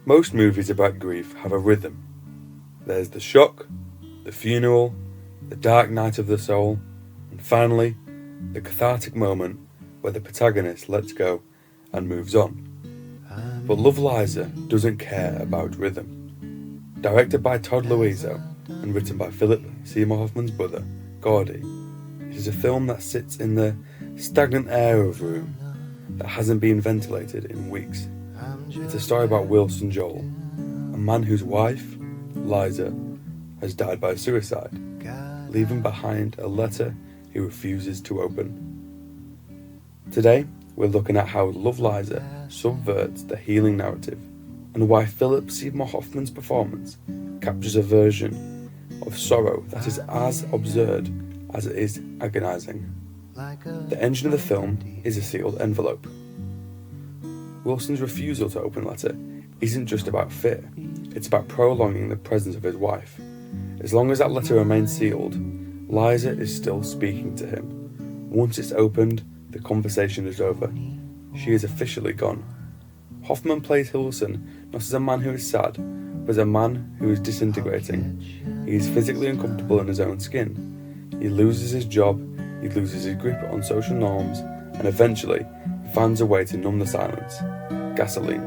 Most movies about grief have a rhythm. There's the shock, the funeral, the dark night of the soul, and finally, the cathartic moment where the protagonist lets go and moves on. But Love Liza doesn't care about rhythm. Directed by Todd Louiso and written by Philip Seymour Hoffman's brother, Gordy, it is a film that sits in the stagnant air of room that hasn't been ventilated in weeks. It's a story about Wilson Joel, a man whose wife, Liza, has died by suicide, leaving behind a letter he refuses to open. Today, we're looking at how Love Liza subverts the healing narrative and why Philip Seymour Hoffman's performance captures a version of sorrow that is as absurd as it is agonising. The engine of the film is a sealed envelope. Wilson's refusal to open the letter isn't just about fear, it's about prolonging the presence of his wife. As long as that letter remains sealed, Liza is still speaking to him. Once it's opened, the conversation is over. She is officially gone. Hoffman plays Wilson not as a man who is sad, but as a man who is disintegrating. He is physically uncomfortable in his own skin. He loses his job, he loses his grip on social norms, and eventually he finds a way to numb the silence: gasoline.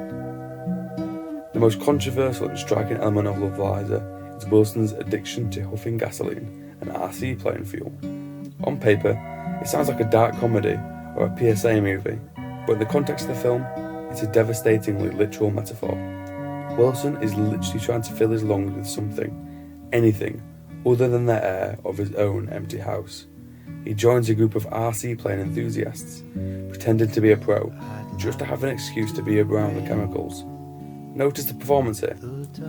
The most controversial and striking element of Love Liza is Wilson's addiction to huffing gasoline and RC plane fuel. On paper, it sounds like a dark comedy or a PSA movie, but in the context of the film, it's a devastatingly literal metaphor. Wilson is literally trying to fill his lungs with something, anything, other than the air of his own empty house. He joins a group of RC plane enthusiasts, pretending to be a pro, just to have an excuse to be around the chemicals. Notice the performance here.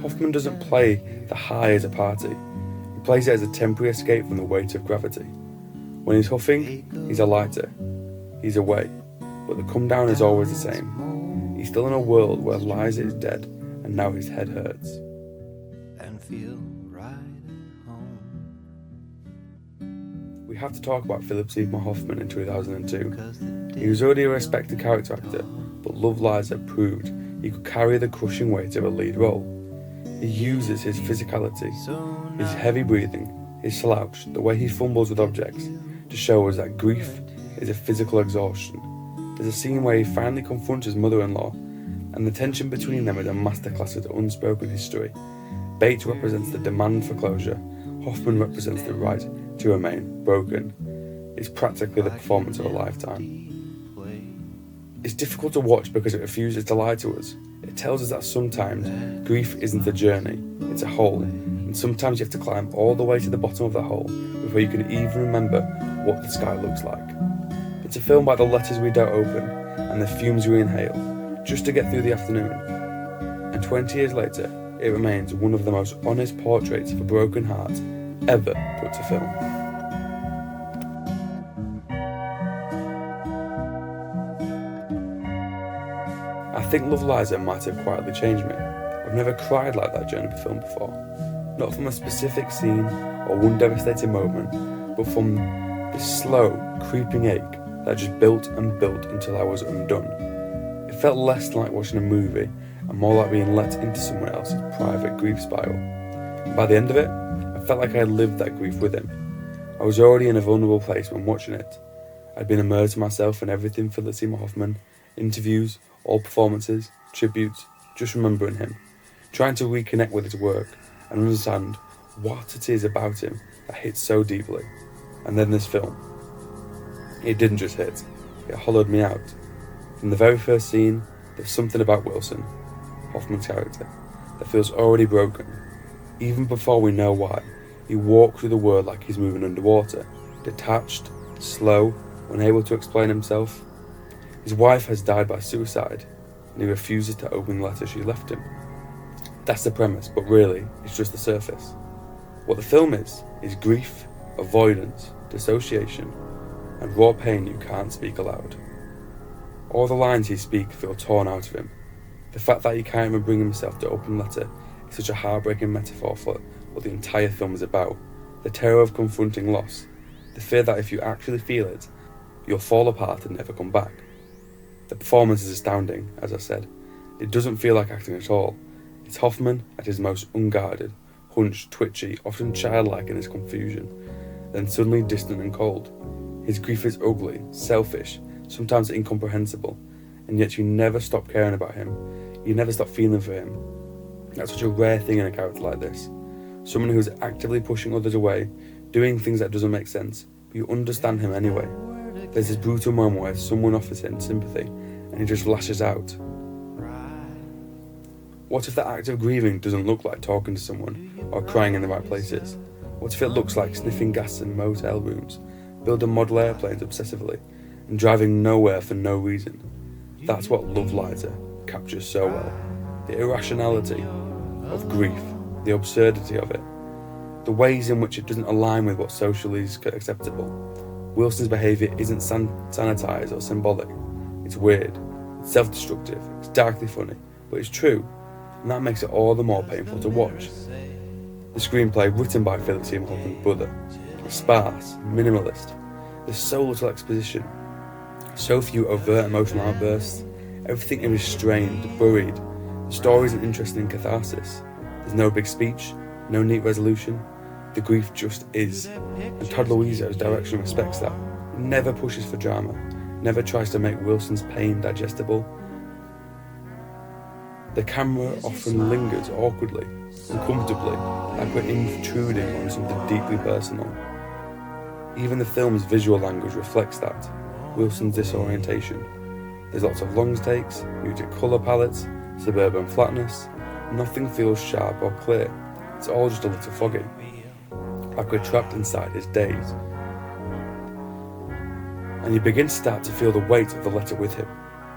Hoffman doesn't play the high as a party. He plays it as a temporary escape from the weight of gravity. When he's huffing, he's a lighter. He's away, but the come down is always the same. He's still in a world where Liza is dead, and now his head hurts. And feel right at home. We have to talk about Philip Seymour Hoffman in 2002. He was already a respected character actor, but Love Liza proved he could carry the crushing weight of a lead role. He uses his physicality, his heavy breathing, his slouch, the way he fumbles with objects, to show us that grief is a physical exhaustion. There's a scene where he finally confronts his mother-in-law, and the tension between them is a masterclass of unspoken history. Bates represents the demand for closure, Hoffman represents the right to remain broken. It's practically the performance of a lifetime. It's difficult to watch because it refuses to lie to us. It tells us that sometimes grief isn't a journey, it's a hole, and sometimes you have to climb all the way to the bottom of the hole before you can even remember what the sky looks like. It's a film about the letters we don't open and the fumes we inhale, just to get through the afternoon. And 20 years later, it remains one of the most honest portraits of a broken heart ever put to film. I think Love Liza might have quietly changed me. I've never cried like that during a film before. Not from a specific scene or one devastating moment, but from the slow, creeping ache that just built and built until I was undone. It felt less like watching a movie and more like being let into someone else's private grief spiral. And by the end of it, I felt like I had lived that grief with him. I was already in a vulnerable place when watching it. I'd been immersed myself in everything Philip Seymour Hoffman, interviews, all performances, tributes, just remembering him, trying to reconnect with his work and understand what it is about him that hits so deeply. And then this film. It didn't just hit, it hollowed me out. From the very first scene, there's something about Wilson, Hoffman's character, that feels already broken. Even before we know why, he walks through the world like he's moving underwater, detached, slow, unable to explain himself. His wife has died by suicide, and he refuses to open the letter she left him. That's the premise, but really, it's just the surface. What the film is grief, avoidance, dissociation, and raw pain you can't speak aloud. All the lines he speaks feel torn out of him. The fact that he can't even bring himself to open the letter is such a heartbreaking metaphor for what the entire film is about. The terror of confronting loss, the fear that if you actually feel it, you'll fall apart and never come back. The performance is astounding, as I said. It doesn't feel like acting at all. It's Hoffman at his most unguarded, hunched, twitchy, often childlike in his confusion, then suddenly distant and cold. His grief is ugly, selfish, sometimes incomprehensible, and yet you never stop caring about him. You never stop feeling for him. That's such a rare thing in a character like this. Someone who's actively pushing others away, doing things that doesn't make sense, but you understand him anyway. There's this brutal moment where someone offers him sympathy, and he just lashes out. What if the act of grieving doesn't look like talking to someone or crying in the right places? What if it looks like sniffing gas in motel rooms, building model airplanes obsessively, and driving nowhere for no reason? That's what Love, Liza captures so well. The irrationality of grief, the absurdity of it, the ways in which it doesn't align with what's socially acceptable. Wilson's behaviour isn't sanitised or symbolic. It's weird, it's self-destructive, it's darkly funny, but it's true, and that makes it all the more painful to watch. The screenplay, written by Philip Seymour Hoffman's brother, is sparse, minimalist. There's so little exposition, so few overt emotional outbursts. Everything is restrained, buried. The story isn't interesting in catharsis. There's no big speech, no neat resolution. The grief just is. And Todd Louiso's direction respects that. It never pushes for drama, never tries to make Wilson's pain digestible. The camera often lingers awkwardly, uncomfortably, like we're intruding on something deeply personal. Even the film's visual language reflects that, Wilson's disorientation. There's lots of long takes, muted colour palettes, suburban flatness. Nothing feels sharp or clear. It's all just a little foggy, like we're trapped inside his days. And you begin to start to feel the weight of the letter with him,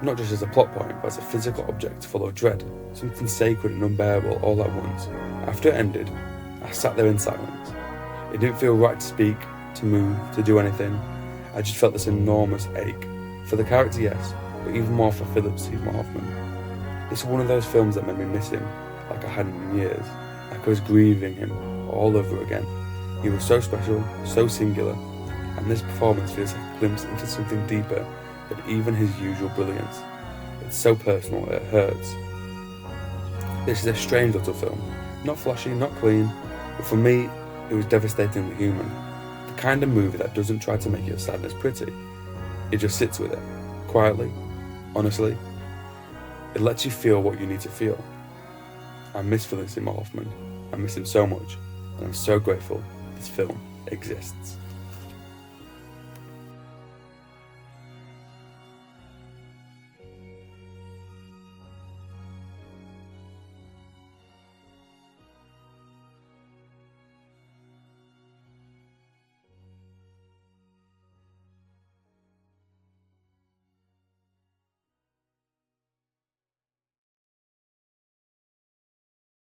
not just as a plot point, but as a physical object full of dread, something sacred and unbearable all at once. After it ended, I sat there in silence. It didn't feel right to speak, to move, to do anything. I just felt this enormous ache. For the character, yes, but even more for Philip Seymour Hoffman. This is one of those films that made me miss him, like I hadn't in years, like I was grieving him all over again. He was so special, so singular, and this performance feels like a glimpse into something deeper than even his usual brilliance. It's so personal, it hurts. This is a strange little film, not flashy, not clean, but for me, it was devastatingly human. The kind of movie that doesn't try to make your sadness pretty. It just sits with it, quietly, honestly. It lets you feel what you need to feel. I miss Philip Seymour Hoffman. I miss him so much, and I'm so grateful this film exists.